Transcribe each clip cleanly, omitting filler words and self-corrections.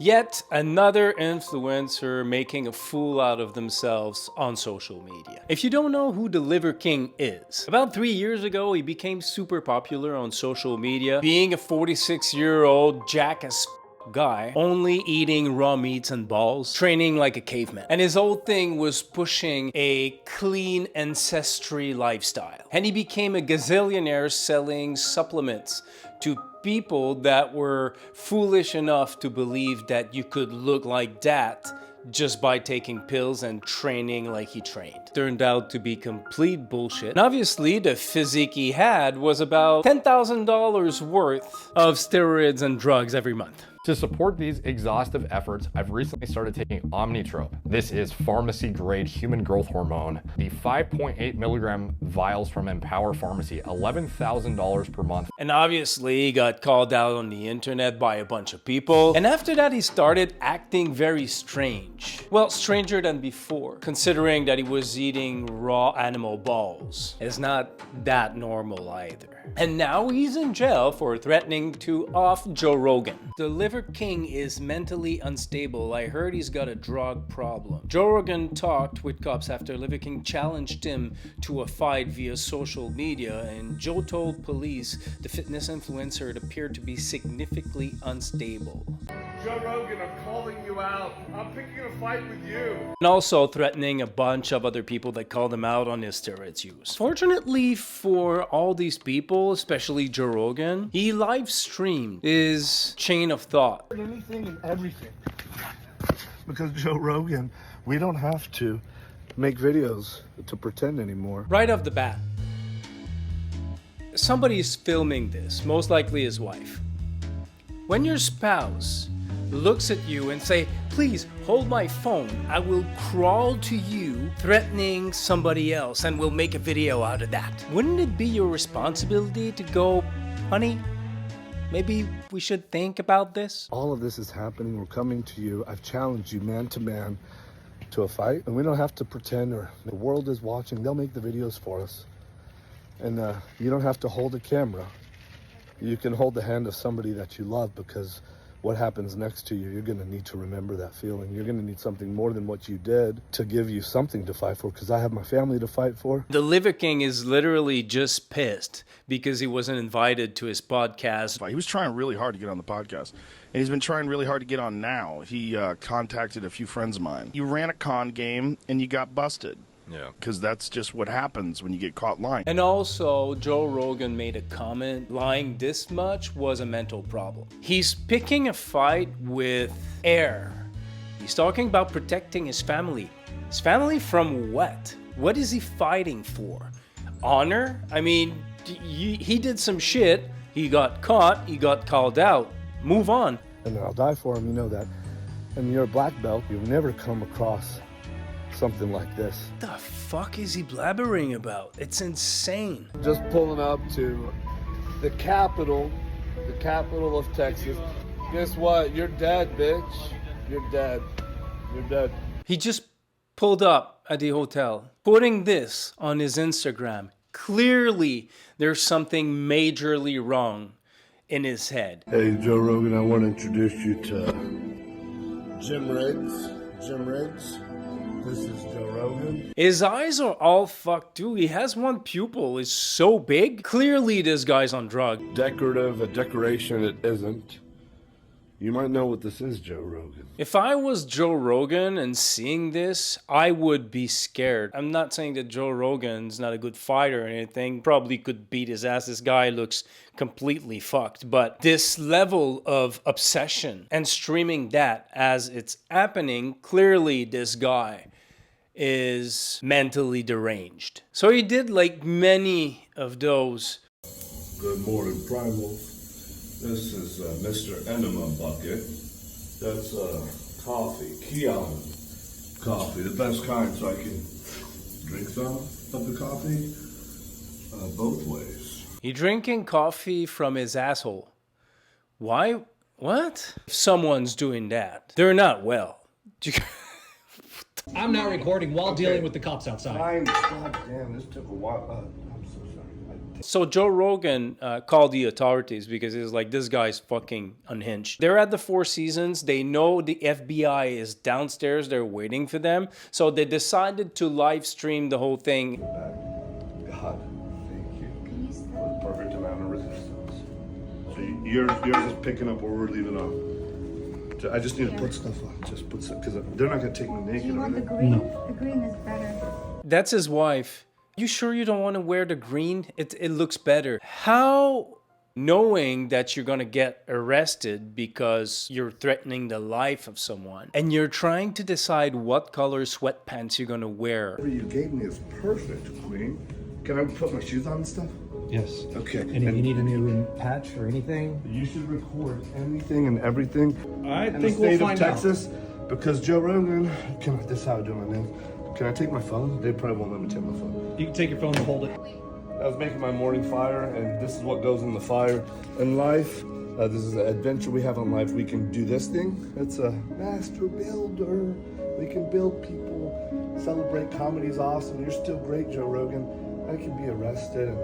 Yet another influencer making a fool out of themselves on social media. If you don't know who the Liver King is, about 3 years ago he became super popular on social media, being a 46-year-old jackass guy, only eating raw meats and balls, training like a caveman. And his whole thing was pushing a clean ancestry lifestyle. And he became a gazillionaire selling supplements to people that were foolish enough to believe that you could look like that just by taking pills and training like he trained. Turned out to be complete bullshit. And obviously the physique he had was about $10,000 worth of steroids and drugs every month. To support these exhaustive efforts, I've recently started taking Omnitrope. This is pharmacy-grade human growth hormone. The 5.8 milligram vials from Empower Pharmacy, $11,000 per month. And obviously he got called out on the internet by a bunch of people. And after that he started acting very strange. Well, stranger than before, considering that he was eating raw animal balls. It's not that normal either. And now he's in jail for threatening to off Joe Rogan. The Liver King is mentally unstable. I heard he's got a drug problem. Joe Rogan talked with cops after Liver King challenged him to a fight via social media, and Joe told police the fitness influencer appeared to be significantly unstable. Joe Rogan, I'm calling you out. I'm picking a fight with you. And also threatening a bunch of other people that called him out on his steroids use. Fortunately for all these people, especially Joe Rogan, he live streamed his chain of thought. Anything and everything. Because Joe Rogan, we don't have to make videos to pretend anymore. Right off the bat, somebody's filming this, most likely his wife. When your spouse looks at you and say, please hold my phone, I will crawl to you, threatening somebody else, and we'll make a video out of that. Wouldn't it be your responsibility to go, honey, maybe we should think about this? All of this is happening. We're coming to you. I've challenged you man to man to a fight, and we don't have to pretend, or the world is watching. They'll make the videos for us. And you don't have to hold a camera. You can hold the hand of somebody that you love, because what happens next to you, you're going to need to remember that feeling. You're going to need something more than what you did to give you something to fight for, because I have my family to fight for. The Liver King is literally just pissed because he wasn't invited to his podcast. He was trying really hard to get on the podcast, and he's been trying really hard to get on now. He contacted a few friends of mine. You ran a con game, and you got busted. Yeah, because that's just what happens when you get caught lying. And also, Joe Rogan made a comment, lying this much was a mental problem. He's picking a fight with air. He's talking about protecting his family. His family from what? What is he fighting for? Honor? I mean, he did some shit. He got caught. He got called out. Move on. And I'll die for him, you know that. And you're a black belt, you'll never come across something like this. What the fuck is he blabbering about? It's insane. Just pulling up to the capital of Texas. Guess what? You're dead, bitch. You're dead. You're dead. He just pulled up at the hotel, putting this on his Instagram. Clearly, there's something majorly wrong in his head. Hey, Joe Rogan, I want to introduce you to Jim Riggs. Jim Riggs. This is Joe Rogan. His eyes are all fucked too. He has one pupil. It's so big. Clearly this guy's on drugs. Decorative, a decoration it isn't. You might know what this is, Joe Rogan. If I was Joe Rogan and seeing this, I would be scared. I'm not saying that Joe Rogan's not a good fighter or anything. Probably could beat his ass. This guy looks completely fucked. But this level of obsession and streaming that as it's happening, clearly this guy is mentally deranged. So he did like many of those. Good morning, Primals. This is Mr. Enema Bucket. That's coffee, Kion coffee, the best kind, so I can drink some of the coffee both ways. He drinking coffee from his asshole. Why? What? If someone's doing that, they're not well. I'm not recording while dealing with the cops outside. God damn, this took a while. I'm so sorry. So Joe Rogan called the authorities because he was like, this guy's fucking unhinged. They're at the Four Seasons. They know the FBI is downstairs. They're waiting for them. So they decided to live stream the whole thing. God, thank you. Perfect amount of resistance. So yours is picking up where we're leaving off. I just need to put stuff on. Just put stuff, because they're not going to take me naked. Do you want the green? No. The green is better. That's his wife. You sure you don't want to wear the green? It looks better. How, knowing that you're going to get arrested because you're threatening the life of someone, and you're trying to decide what color sweatpants you're going to wear. Whatever you gave me is perfect, Queen. Can I put my shoes on and stuff? Yes. Okay. And if you need a new patch or anything? You should record anything and everything. I in think the we'll state find of Texas, because Joe Rogan, this is how I do my name. Can I take my phone? They probably won't let me take my phone. You can take your phone and hold it. I was making my morning fire, and this is what goes in the fire. In life, this is an adventure we have in life. We can do this thing. It's a master builder. We can build people, celebrate. Comedy's awesome. You're still great, Joe Rogan. I can be arrested. And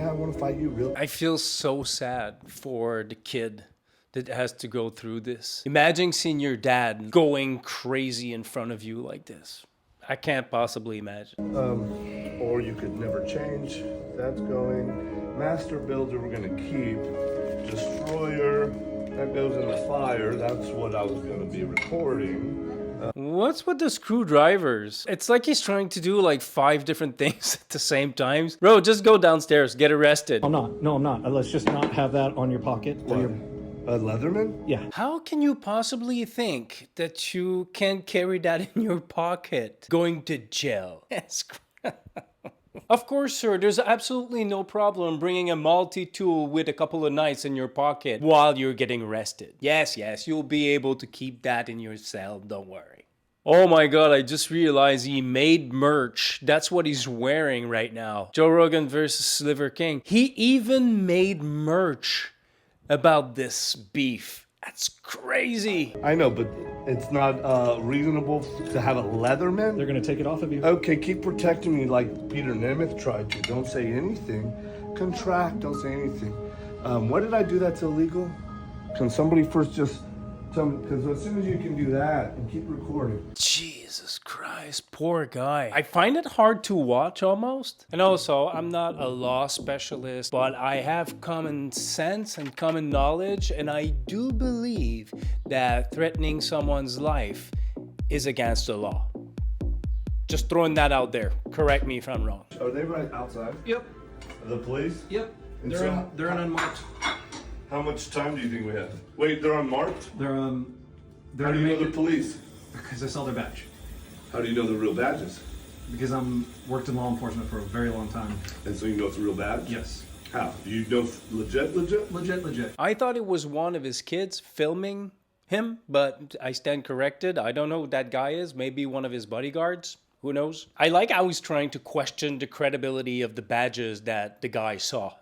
I want to fight you real. I feel so sad for the kid that has to go through this. Imagine seeing your dad going crazy in front of you like this. I can't possibly imagine. Or you could never change. That's going. Master builder, we're gonna keep. Destroyer, that goes in the fire. That's what I was gonna be recording. What's with the screwdrivers? It's like he's trying to do like 5 different things at the same time. Bro, just go downstairs, get arrested. I'm not. No, I'm not. Let's just not have that on your pocket. Or your... A Leatherman? Yeah. How can you possibly think that you can carry that in your pocket? Going to jail. Of course, sir, there's absolutely no problem bringing a multi-tool with a couple of knives in your pocket while you're getting arrested. Yes, you'll be able to keep that in your cell, don't worry. Oh my god, I just realized he made merch. That's what he's wearing right now. Joe Rogan versus Sliver King. He even made merch about this beef. That's crazy. I know, but it's not reasonable to have a Leatherman. They're going to take it off of you. Okay, keep protecting me like Peter Nemeth tried to. Don't say anything. Contract, don't say anything. What did I do that's illegal? Can somebody first just tell me? Because as soon as you can do that and keep recording. Jesus Christ, poor guy. I find it hard to watch almost. And also, I'm not a law specialist, but I have common sense and common knowledge, and I do believe that threatening someone's life is against the law. Just throwing that out there. Correct me if I'm wrong. Are they right outside? Yep. The police? Yep. And They're unmarked. How much time do you think we have? Wait, they're unmarked? They're How do you know the police? Because I saw their badge. How do you know the real badges? Because worked in law enforcement for a very long time. And so you know it's a real badge? Yes. How? Do you know legit? Legit. I thought it was one of his kids filming him, but I stand corrected. I don't know who that guy is. Maybe one of his bodyguards. Who knows? I like how he's trying to question the credibility of the badges that the guy saw.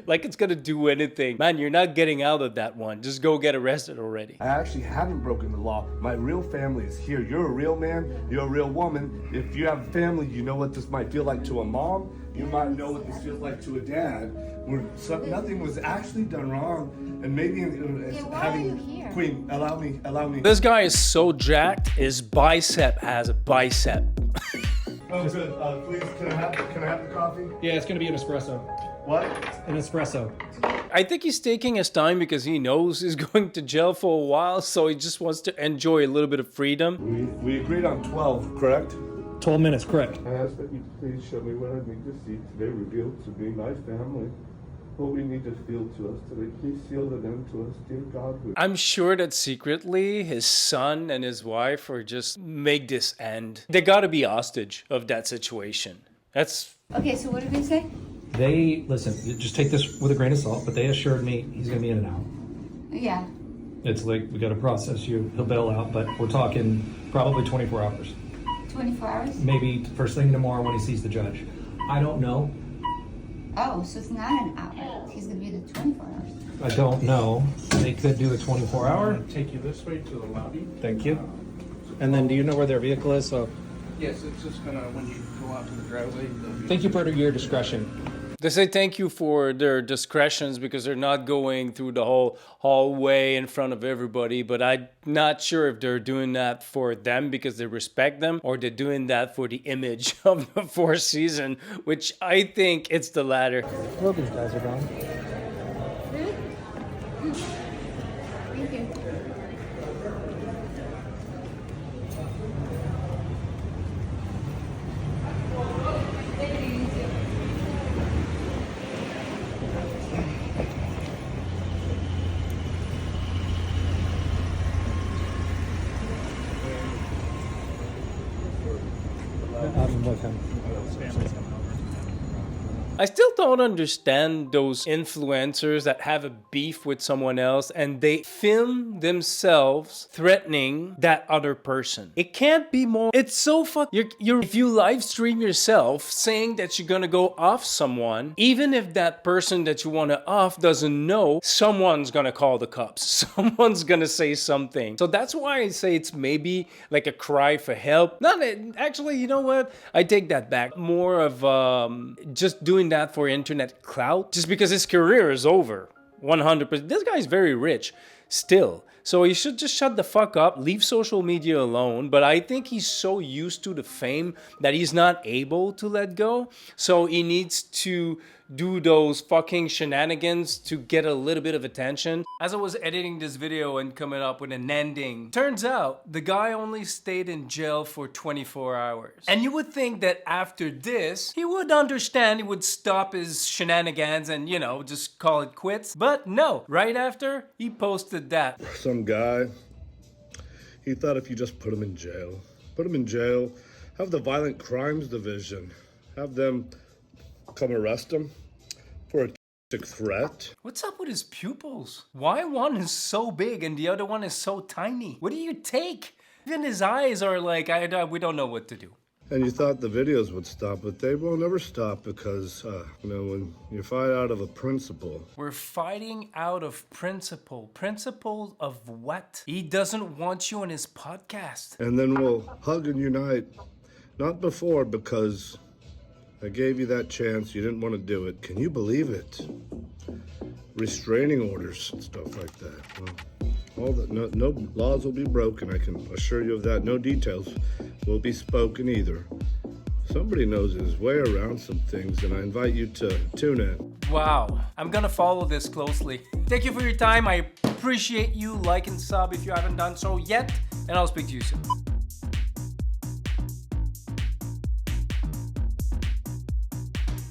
Like it's gonna do anything. Man, you're not getting out of that one. Just go get arrested already. I actually haven't broken the law. My real family is here. You're a real man. You're a real woman. If you have a family, you know what this might feel like to a mom. You might know what this feels like to a dad. Nothing was actually done wrong. And maybe having are you here? Queen, allow me. This guy is so jacked, his bicep has a bicep. Oh, good. Please, can I have the coffee? Yeah, it's going to be an espresso. What? An espresso. I think he's taking his time because he knows he's going to jail for a while, so he just wants to enjoy a little bit of freedom. We agreed on 12, correct? 12 minutes, correct. I ask that you please show me what I need to see today revealed to me, my family. What we need to feel to us today. Please seal it into us, dear God. I'm sure that secretly his son and his wife are just make this end. They gotta be hostage of that situation. That's... Okay, so what did they say? They, listen, just take this with a grain of salt, but they assured me he's going to be in and out. Yeah. It's like, we got to process you. He'll bail out, but we're talking probably 24 hours. 24 hours? Maybe first thing tomorrow when he sees the judge. I don't know. Oh, so it's not an hour. He's going to be the 24 hours. I don't know. They could do a 24-hour. Take you this way to the lobby. Thank you. And then do you know where their vehicle is? So Yes, it's just gonna, when you go out to the driveway. Thank you for your discretion. They say thank you for their discretions because they're not going through the whole hallway in front of everybody, but I'm not sure if they're doing that for them because they respect them or they're doing that for the image of the Four Seasons, which I think it's the latter. Well, these guys are gone. Really? Thank you. I'm with him. I still don't understand those influencers that have a beef with someone else and they film themselves threatening that other person. It can't be more. It's so if you live stream yourself saying that you're gonna go off someone, even if that person that you want to off doesn't know, someone's gonna call the cops. Someone's gonna say something. So that's why I say it's maybe like a cry for help. Actually, you know what? I take that back. More of just doing that for internet clout, just because his career is over 100%. This guy's very rich still, so he should just shut the fuck up, leave social media alone. But I think he's so used to the fame that he's not able to let go, so he needs to do those fucking shenanigans to get a little bit of attention. As I was editing this video and coming up with an ending, turns out the guy only stayed in jail for 24 hours. And you would think that after this, he would understand, he would stop his shenanigans and, you know, just call it quits. But no, right after, he posted that. Some guy, he thought if you just put him in jail, have the Violent Crimes Division, have them come arrest him for a threat. What's up with his pupils? Why one is so big and the other one is so tiny? What do you take? Even his eyes are like, we don't know what to do. And you thought the videos would stop, but they will never stop because, when you fight out of a principle. We're fighting out of principle. Principle of what? He doesn't want you on his podcast. And then we'll hug and unite. Not before, because I gave you that chance. You didn't want to do it. Can you believe it? Restraining orders and stuff like that. Well, no laws will be broken. I can assure you of that. No details will be spoken either. Somebody knows his way around some things, and I invite you to tune in. Wow, I'm gonna follow this closely. Thank you for your time. I appreciate you. Like and sub if you haven't done so yet, and I'll speak to you soon.